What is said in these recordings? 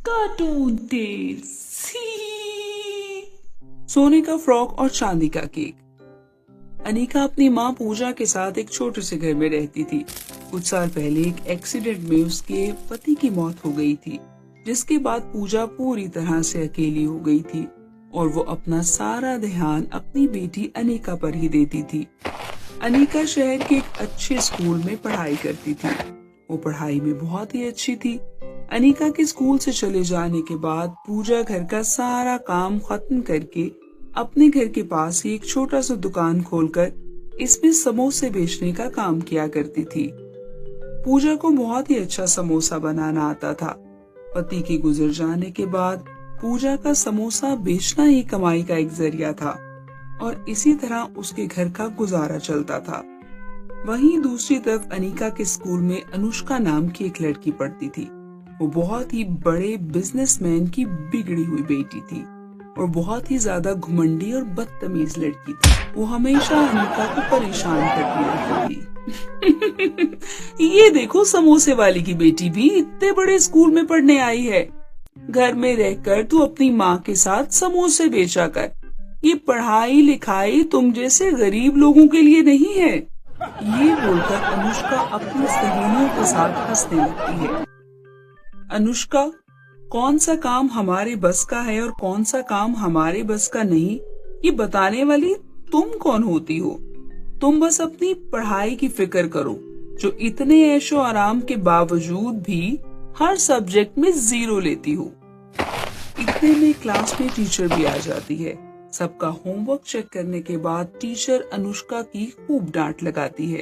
Cartoon tales. सोने का frock और चांदी का केक। अनिका अपनी माँ पूजा के साथ एक छोटे से घर में रहती थी। कुछ साल पहले एक एक्सीडेंट में उसके पति की मौत हो गई थी, जिसके बाद पूजा पूरी तरह से अकेली हो गई थी और वो अपना सारा ध्यान अपनी बेटी अनिका पर ही देती थी। अनिका शहर के एक अच्छे स्कूल में पढ़ाई करती थी। वो पढ़ाई में बहुत ही अच्छी थी। अनिका के स्कूल से चले जाने के बाद पूजा घर का सारा काम खत्म करके अपने घर के पास ही एक छोटा सा दुकान खोलकर इसमें समोसे बेचने का काम किया करती थी। पूजा को बहुत ही अच्छा समोसा बनाना आता था। पति के गुजर जाने के बाद पूजा का समोसा बेचना ही कमाई का एक जरिया था और इसी तरह उसके घर का गुजारा चलता था। वहीं दूसरी तरफ अनिका के स्कूल में अनुष्का नाम की एक लड़की पढ़ती थी। वो बहुत ही बड़े बिजनेसमैन की बिगड़ी हुई बेटी थी और बहुत ही ज्यादा घुमंडी और बदतमीज लड़की थी। वो हमेशा अनिका को परेशान करती रहती थी। ये देखो, समोसे वाली की बेटी भी इतने बड़े स्कूल में पढ़ने आई है। घर में रहकर तू अपनी माँ के साथ समोसे बेचा कर। ये पढ़ाई लिखाई तुम जैसे गरीब लोगों के लिए नहीं है। ये बोलकर अनुष्का अपनी सहेलियों के साथ हंसने लगती है। अनुष्का, कौन सा काम हमारे बस का है और कौन सा काम हमारे बस का नहीं, ये बताने वाली तुम कौन होती हो? तुम बस अपनी पढ़ाई की फिक्र करो, जो इतने ऐशो आराम के बावजूद भी हर सब्जेक्ट में 0 लेती हो। इतने में क्लास में टीचर भी आ जाती है। सबका होमवर्क चेक करने के बाद टीचर अनुष्का की खूब डांट लगाती है।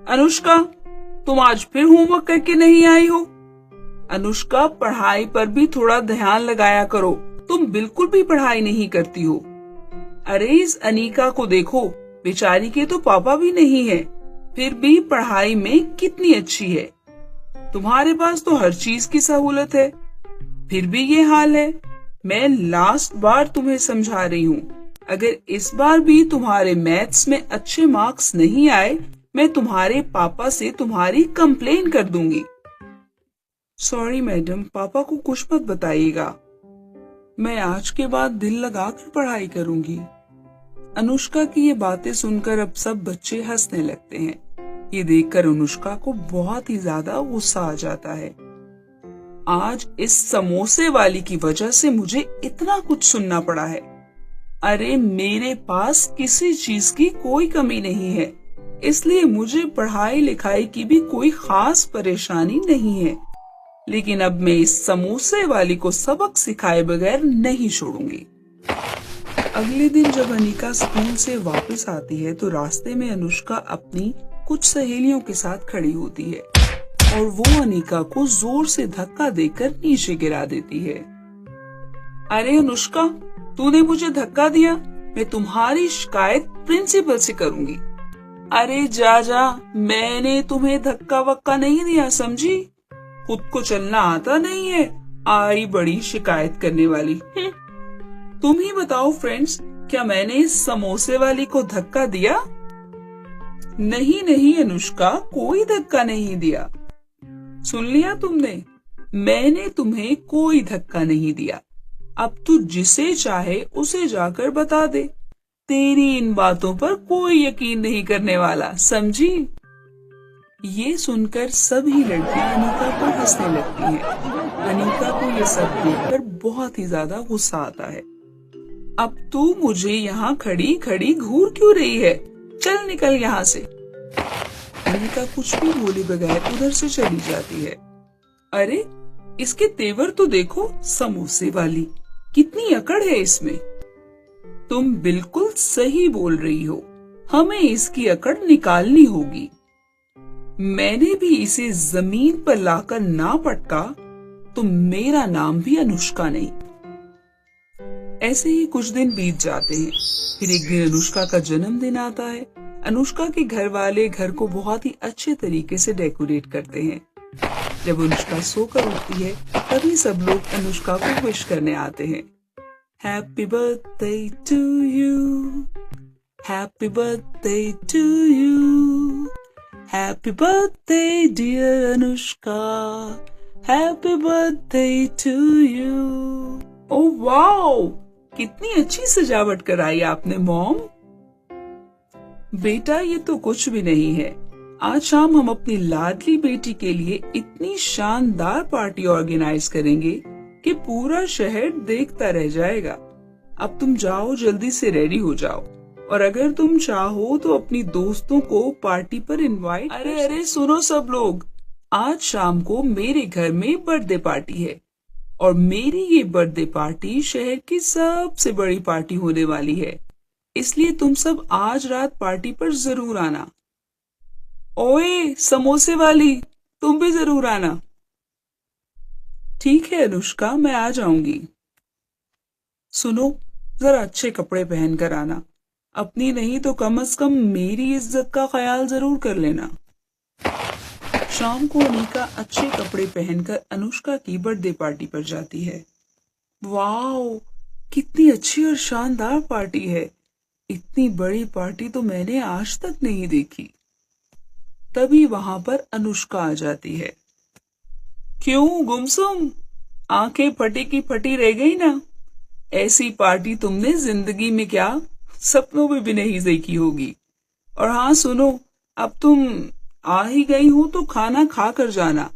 अनुष्का, तुम आज फिर होमवर्क करके नहीं आई हो। अनुष्का, पढ़ाई पर भी थोड़ा ध्यान लगाया करो। तुम बिल्कुल भी पढ़ाई नहीं करती हो। अरे इस अनीका को देखो, बेचारी के तो पापा भी नहीं है, फिर भी पढ़ाई में कितनी अच्छी है। तुम्हारे पास तो हर चीज की सहूलत है, फिर भी ये हाल है। मैं लास्ट बार तुम्हें समझा रही हूँ, अगर इस बार भी तुम्हारे मैथ्स में अच्छे मार्क्स नहीं आए, मैं तुम्हारे पापा से तुम्हारी कंप्लेन कर दूंगी। सॉरी मैडम, पापा को कुछ मत बताइएगा। मैं आज के बाद दिल लगाकर पढ़ाई करूंगी। अनुष्का की ये बातें सुनकर अब सब बच्चे हंसने लगते हैं। ये देखकर अनुष्का को बहुत ही ज्यादा गुस्सा आ जाता है। आज इस समोसे वाली की वजह से मुझे इतना कुछ सुनना पड़ा है। अरे मेरे पास किसी चीज की कोई कमी नहीं है, इसलिए मुझे पढ़ाई लिखाई की भी कोई खास परेशानी नहीं है, लेकिन अब मैं इस समोसे वाली को सबक सिखाए बगैर नहीं छोड़ूंगी। अगले दिन जब अनिका स्कूल से वापस आती है तो रास्ते में अनुष्का अपनी कुछ सहेलियों के साथ खड़ी होती है और वो अनिका को जोर से धक्का देकर नीचे गिरा देती है। अरे अनुष्का, तूने मुझे धक्का दिया, मैं तुम्हारी शिकायत प्रिंसिपल से करूंगी। अरे जा जा, मैंने तुम्हें धक्का वक्का नहीं दिया, समझी? खुद को चलना आता नहीं है, आई बड़ी शिकायत करने वाली। तुम ही बताओ फ्रेंड्स, क्या मैंने इस समोसे वाली को धक्का दिया? नहीं नहीं अनुष्का, कोई धक्का नहीं दिया। सुन लिया तुमने, मैंने तुम्हें कोई धक्का नहीं दिया। अब तू जिसे चाहे उसे जाकर बता दे। तेरी इन बातों पर कोई यकीन नहीं करने वाला, समझी? ये सुनकर सभी लड़कियां अनिका पर हंसने लगती हैं। अनिका को ये सब देखकर बहुत ही ज्यादा गुस्सा आता है। अब तू मुझे यहाँ खड़ी खड़ी घूर क्यों रही है? चल निकल यहाँ से। अनिका कुछ भी बोले बगैर उधर से चली जाती है। अरे इसके तेवर तो देखो, समोसे वाली, कितनी अकड़ है इसमें। तुम बिल्कुल सही बोल रही हो, हमें इसकी अकड़ निकालनी होगी। मैंने भी इसे जमीन पर लाकर ना पटका तो मेरा नाम भी अनुष्का नहीं। ऐसे ही कुछ दिन बीत जाते हैं। फिर एक दिन अनुष्का का जन्मदिन आता है। अनुष्का के घर वाले घर को बहुत ही अच्छे तरीके से डेकोरेट करते हैं। जब अनुष्का सोकर उठती है तभी सब लोग अनुष्का को विश करने आते हैं। Happy birthday to you, happy birthday to you, happy birthday dear Anushka, happy birthday to you. Oh wow, कितनी अच्छी सजावट कराई आपने मॉम। बेटा ये तो कुछ भी नहीं है। आज शाम हम अपनी लाडली बेटी के लिए इतनी शानदार पार्टी ऑर्गेनाइज करेंगे कि पूरा शहर देखता रह जाएगा। अब तुम जाओ, जल्दी से रेडी हो जाओ, और अगर तुम चाहो तो अपनी दोस्तों को पार्टी पर इनवाइट। अरे सुनो सब लोग, आज शाम को मेरे घर में बर्थडे पार्टी है और मेरी ये बर्थडे पार्टी शहर की सबसे बड़ी पार्टी होने वाली है, इसलिए तुम सब आज रात पार्टी पर जरूर आना। ओए समोसे वाली, तुम भी जरूर आना। ठीक है अनुष्का, मैं आ जाऊंगी। सुनो, जरा अच्छे कपड़े पहन कर आना, अपनी नहीं तो कम से कम मेरी इज्जत का ख्याल जरूर कर लेना। शाम को अनीका अच्छे कपड़े पहनकर अनुष्का की बर्थडे पार्टी पर जाती है। वाओ, कितनी अच्छी और शानदार पार्टी है। इतनी बड़ी पार्टी तो मैंने आज तक नहीं देखी। तभी वहां पर अनुष्का आ जाती है। क्यों गुमसुम, आंखें फटी की फटी रह गई ना? ऐसी पार्टी तुमने जिंदगी में क्या सपनों में भी नहीं देखी होगी। और हाँ सुनो, अब तुम आ ही गई हो तो खाना खा कर जाना,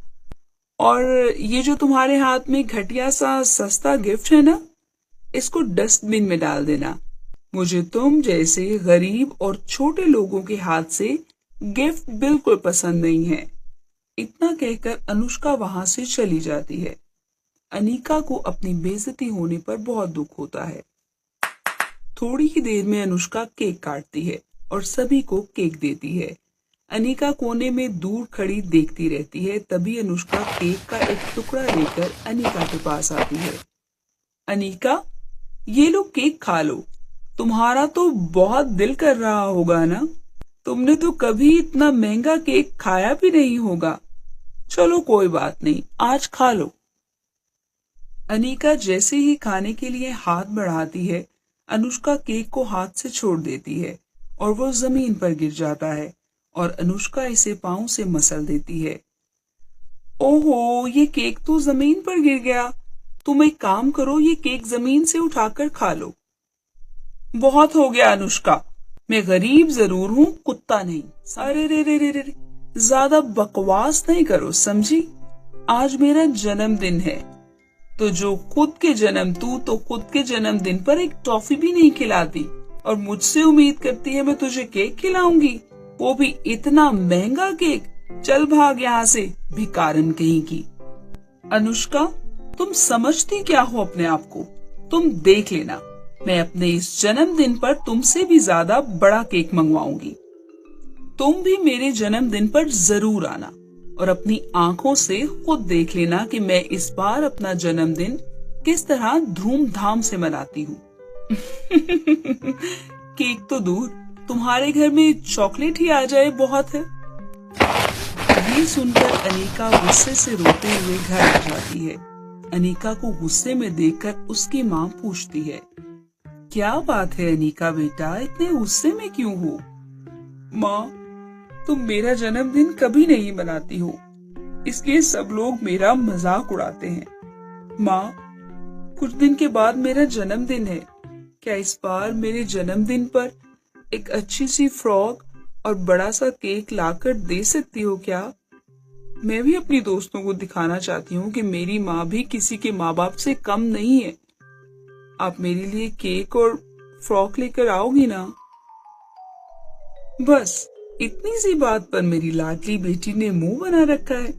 और ये जो तुम्हारे हाथ में घटिया सा सस्ता गिफ्ट है ना, इसको डस्टबिन में डाल देना। मुझे तुम जैसे गरीब और छोटे लोगों के हाथ से गिफ्ट बिल्कुल पसंद नहीं है। इतना कहकर अनुष्का वहां से चली जाती है। अनीका को अपनी बेइज्जती होने पर बहुत दुख होता है। थोड़ी ही देर में अनुष्का केक काटती है और सभी को केक देती है। अनीका कोने में दूर खड़ी देखती रहती है। तभी अनुष्का केक का एक टुकड़ा लेकर अनीका के पास आती है। अनीका, ये लो केक खा लो। तुम्हारा तो बहुत दिल कर रहा होगा ना? तुमने तो कभी इतना महंगा केक खाया भी नहीं होगा। चलो कोई बात नहीं, आज खा लो। अनीका जैसे ही खाने के लिए हाथ बढ़ाती है, अनुष्का केक को हाथ से छोड़ देती है और वो जमीन पर गिर जाता है और अनुष्का इसे पांव से मसल देती है। ओहो, ये केक तो जमीन पर गिर गया। तुम एक काम करो, ये केक जमीन से उठाकर खा लो। बहुत हो गया अनुष्का, मैं गरीब जरूर हूँ, कुत्ता नहीं। अरे रे रे रे रे, ज्यादा बकवास नहीं करो, समझी? आज मेरा जन्मदिन है, तो खुद के जन्मदिन पर एक टॉफी भी नहीं खिलाती और मुझसे उम्मीद करती है मैं तुझे केक खिलाऊंगी, वो भी इतना महंगा केक। चल भाग यहाँ से, भिखारन कहीं की। अनुष्का, तुम समझती क्या हो अपने आप को? तुम देख लेना, मैं अपने इस जन्मदिन पर तुमसे भी ज्यादा बड़ा केक मंगवाऊंगी। तुम भी मेरे जन्मदिन पर जरूर आना और अपनी आंखों से खुद देख लेना कि मैं इस बार अपना जन्मदिन किस तरह धूमधाम से मनाती हूँ। केक तो दूर, तुम्हारे घर में चॉकलेट ही आ जाए बहुत है। ये सुनकर अनीका गुस्से से रोते हुए घर आ जाती है। अनीका को गुस्से में देखकर उसकी माँ पूछती है, क्या बात है अनीका बेटा, इतने गुस्से में क्यों हो? माँ, तुम मेरा जन्मदिन कभी नहीं मनाती हो, इसलिए सब लोग मेरा मजाक उड़ाते हैं। माँ, कुछ दिन के बाद मेरा जन्मदिन है, क्या इस बार मेरे जन्मदिन पर एक अच्छी सी फ्रॉक और बड़ा सा केक लाकर दे सकती हो क्या? मैं भी अपनी दोस्तों को दिखाना चाहती हूँ कि मेरी माँ भी किसी के माँ बाप से कम नहीं है। आप मेरे लिए केक और फ्रॉक लेकर आओगी ना? बस इतनी सी बात पर मेरी लाडली बेटी ने मुंह बना रखा है।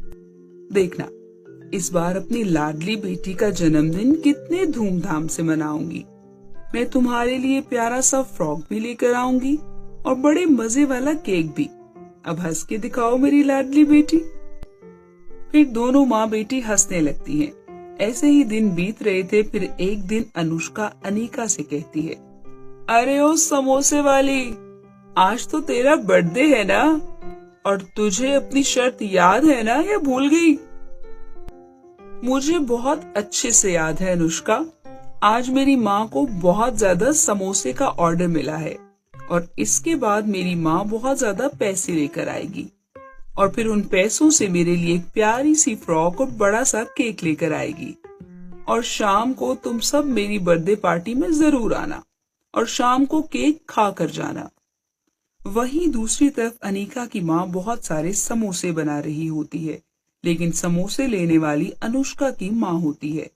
देखना, इस बार अपनी लाडली बेटी का जन्मदिन कितने धूमधाम से मनाऊंगी। मैं तुम्हारे लिए प्यारा सा फ्रॉक भी लेकर आऊंगी और बड़े मजे वाला केक भी। अब हंस के दिखाओ मेरी लाडली बेटी। फिर दोनों माँ बेटी हंसने लगती हैं। ऐसे ही दिन बीत रहे थे। फिर एक दिन अनुष्का अनीका से कहती है, अरे ओ समोसे वाली, आज तो तेरा बर्थडे है ना, और तुझे अपनी शर्त याद है ना या भूल गई? मुझे बहुत अच्छे से याद है अनुष्का, आज मेरी माँ को बहुत ज्यादा समोसे का ऑर्डर मिला है और इसके बाद मेरी माँ बहुत ज्यादा पैसे लेकर आएगी। और फिर उन पैसों से मेरे लिए एक प्यारी सी फ्रॉक और बड़ा सा केक लेकर आएगी। और शाम को तुम सब मेरी बर्थडे पार्टी में जरूर आना और शाम को केक खा कर जाना। वहीं दूसरी तरफ अनीका की माँ बहुत सारे समोसे बना रही होती है, लेकिन समोसे लेने वाली अनुष्का की माँ होती है।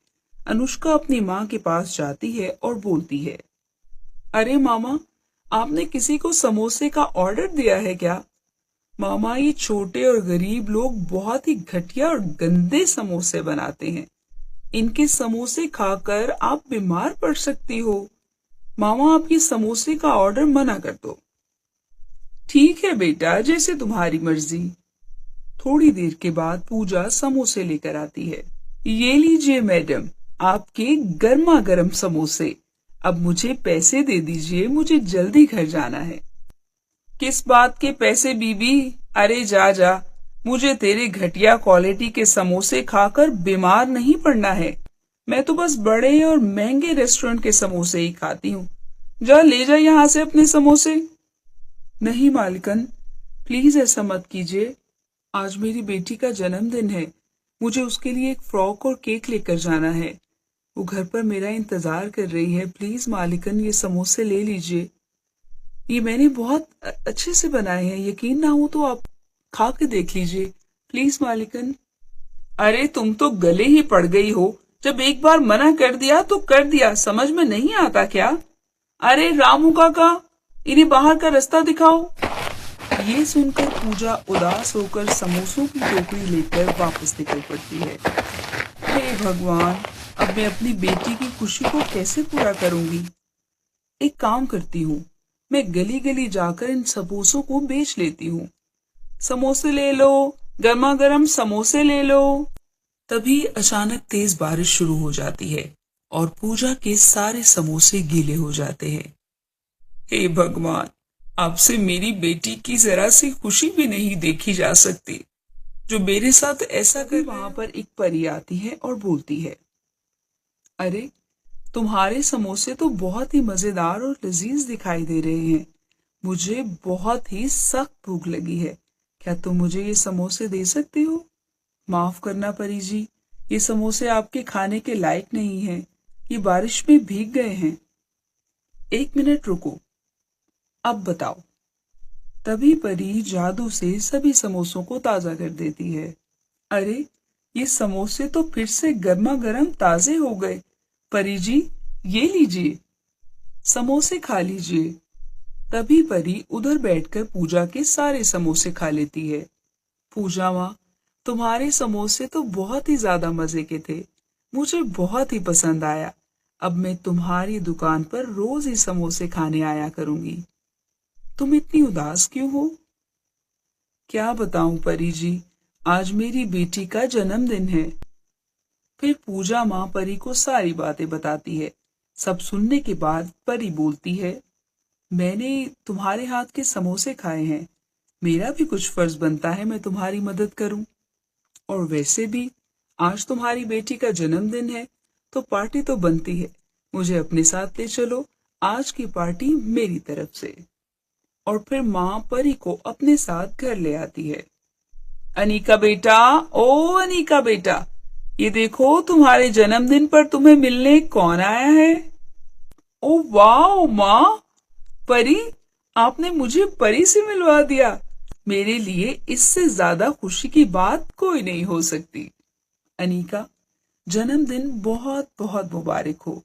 अनुष्का अपनी माँ के पास जाती है और बोलती है, अरे मामा, आपने किसी को समोसे का ऑर्डर दिया है क्या? मामा, ये छोटे और गरीब लोग बहुत ही घटिया और गंदे समोसे बनाते हैं। इनके समोसे खाकर आप बीमार पड़ सकती हो। मामा, आप ये समोसे का ऑर्डर मना कर दो। ठीक है बेटा, जैसे तुम्हारी मर्जी। थोड़ी देर के बाद पूजा समोसे लेकर आती है। ये लीजिए मैडम, आपके गर्मा गर्म समोसे। अब मुझे पैसे दे दीजिए, मुझे जल्दी घर जाना है। किस बात के पैसे बीबी? अरे जा जा, मुझे तेरे घटिया क्वालिटी के समोसे खाकर बीमार नहीं पड़ना है। मैं तो बस बड़े और महंगे रेस्टोरेंट के समोसे ही खाती हूँ। जा ले जा यहाँ से अपने समोसे। नहीं मालिकन, प्लीज ऐसा मत कीजिए। आज मेरी बेटी का जन्मदिन है, मुझे उसके लिए एक फ्रॉक और केक लेकर जाना है। वो घर पर मेरा इंतजार कर रही है। प्लीज मालिकन, ये समोसे ले लीजिए। ये मैंने बहुत अच्छे से बनाए हैं, यकीन ना हो तो आप खा के देख लीजिए। प्लीज मालिकन। अरे तुम तो गले ही पड़ गई हो। जब एक बार मना कर दिया तो कर दिया, समझ में नहीं आता क्या? अरे रामू काका, इन्हें बाहर का रास्ता दिखाओ। ये सुनकर पूजा उदास होकर समोसों की टोकरी लेकर वापस निकल पड़ती है। हे भगवान, अब मैं अपनी बेटी की खुशी को कैसे पूरा करूंगी? एक काम करती हूँ, मैं गली गली जाकर इन समोसों को बेच लेती हूँ। समोसे ले लो, गर्मा गर्म समोसे ले लो। तभी अचानक तेज बारिश शुरू हो जाती है और पूजा के सारे समोसे गीले हो जाते हैं। हे भगवान, आपसे मेरी बेटी की जरा सी खुशी भी नहीं देखी जा सकती, जो मेरे साथ ऐसा कर। वहां पर एक परी आती है और बोलती है, अरे तुम्हारे समोसे तो बहुत ही मजेदार और लजीज दिखाई दे रहे हैं। मुझे बहुत ही सख्त भूख लगी है। क्या तुम मुझे ये समोसे दे सकती हो? माफ करना परी जी, ये समोसे आपके खाने के लायक नहीं हैं। ये बारिश में भीग गए हैं। एक मिनट रुको, अब बताओ। तभी परी जादू से सभी समोसों को ताजा कर देती है। अरे ये समोसे तो फिर से गर्मा गर्म ताजे हो गए। परी जी, ये लीजिए, समोसे खा लीजिए। तभी परी उधर बैठकर पूजा के सारे समोसे खा लेती है। पूजा माँ, तुम्हारे समोसे तो बहुत ही ज्यादा मजे के थे, मुझे बहुत ही पसंद आया। अब मैं तुम्हारी दुकान पर रोज ही समोसे खाने आया करूंगी। तुम इतनी उदास क्यों हो? क्या बताऊं परी जी, आज मेरी बेटी का जन्मदिन है। फिर पूजा माँ परी को सारी बातें बताती है। सब सुनने के बाद परी बोलती है, मैंने तुम्हारे हाथ के समोसे खाए हैं, मेरा भी कुछ फर्ज बनता है मैं तुम्हारी मदद करूं। और वैसे भी आज तुम्हारी बेटी का जन्मदिन है, तो पार्टी तो बनती है। मुझे अपने साथ ले चलो, आज की पार्टी मेरी तरफ से। और फिर माँ परी को अपने साथ घर ले आती है। अनीका बेटा, ओ अनीका बेटा, ये देखो तुम्हारे जन्मदिन पर तुम्हें मिलने कौन आया है। ओ वाह माँ, परी, आपने मुझे परी से मिलवा दिया। मेरे लिए इससे ज्यादा खुशी की बात कोई नहीं हो सकती। अनीका, जन्मदिन बहुत बहुत मुबारक हो।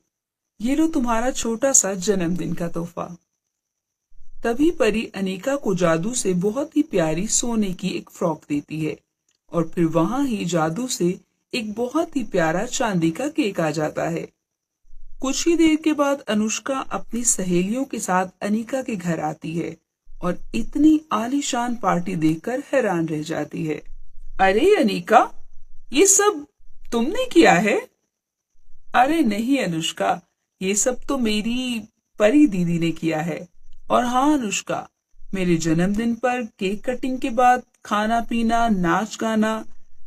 ये लो तुम्हारा छोटा सा जन्मदिन का तोहफा। तभी परी अनीका को जादू से बहुत ही प्यारी सोने की एक फ्रॉक देती है और फिर वहां ही जादू से एक बहुत ही प्यारा चांदी का केक आ जाता है। कुछ ही देर के बाद अनुष्का अपनी सहेलियों के साथ अनीका के घर आती है और इतनी आलीशान पार्टी देखकर हैरान रह जाती है। अरे अनीका, ये सब तुमने किया है? अरे नहीं अनुष्का, ये सब तो मेरी परी दीदी ने किया है। और हाँ अनुष्का, मेरे जन्मदिन पर केक कटिंग के बाद खाना पीना, नाच गाना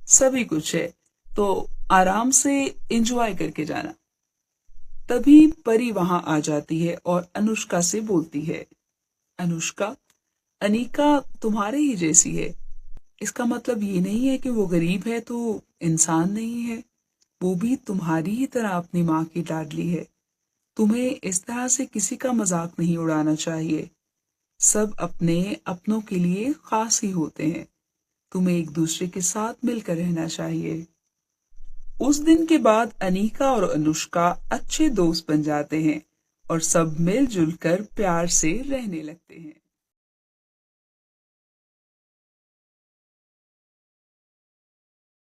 सभी कुछ है, तो आराम से एंजॉय करके जाना। तभी परी वहां आ जाती है और अनुष्का से बोलती है, अनुष्का, अनीका तुम्हारे ही जैसी है, इसका मतलब ये नहीं है कि वो गरीब है तो इंसान नहीं है। वो भी तुम्हारी ही तरह अपनी माँ की लाडली है। तुम्हें इस तरह से किसी का मजाक नहीं उड़ाना चाहिए। सब अपने अपनों के लिए खास ही होते हैं। तुम्हें एक दूसरे के साथ मिलकर रहना चाहिए। उस दिन के बाद अनीका और अनुष्का अच्छे दोस्त बन जाते हैं और सब मिलजुल कर प्यार से रहने लगते हैं।